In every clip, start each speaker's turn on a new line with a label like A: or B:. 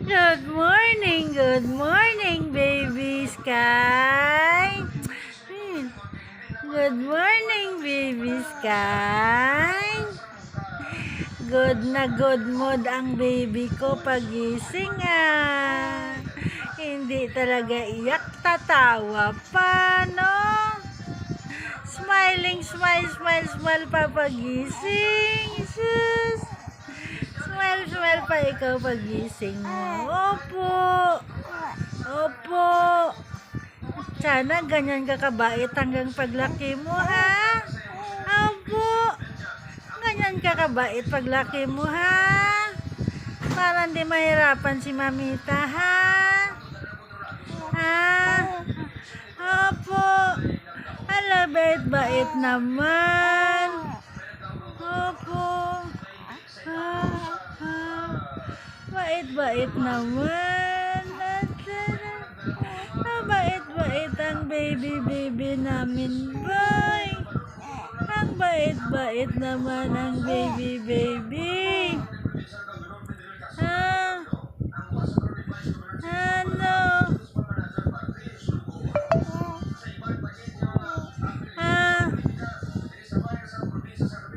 A: Good morning, baby Sky. Good morning, baby Sky. Good na good mood ang baby ko pagising Hindi talaga iyak, tatawa pa, no? Smiling, smile, smile, smile pa pagising. Sus! Smile, smile pa ikaw pagising mo. Opo! Opo! Sana ganyan ka kabait hanggang paglaki mo, ha? Opo! Ganyan ka kabait paglaki mo, ha? Para hindi mahirapan si mamita, ha? Ha? Opo! Ala, bait-bait naman. Opo! Bait-bait naman. Bait-bait ang baby namin, boy. Ang bait-bait naman ang baby.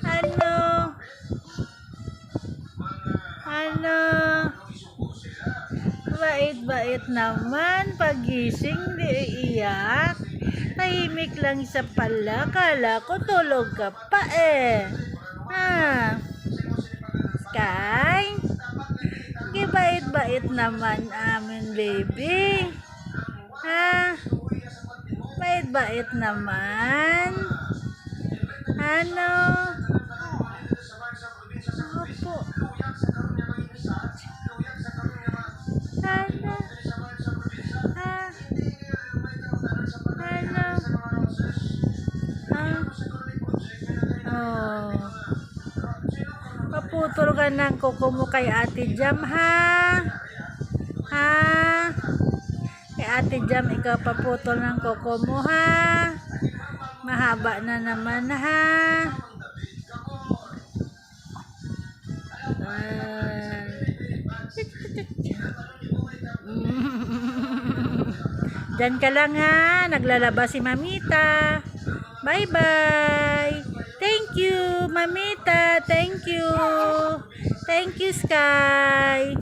A: Ano? Ano? Bait-bait naman. Pagising, di iiyak. Tahimik lang sa pala. Kala ko tulog ka pa Sky? Bait-bait naman amin, baby. Bait-bait naman. Ano? Opo. Ano? Paputol ka ng kuko mo kay Ate Jam, ha? Kay Ate Jam, ikaw paputol ng kuko mo, ha? Mahaba na naman, ha? Diyan ka lang, ha? Naglalaba si Mamita. Bye-bye. Thank you, Mamita. Thank you. Thank you, Sky.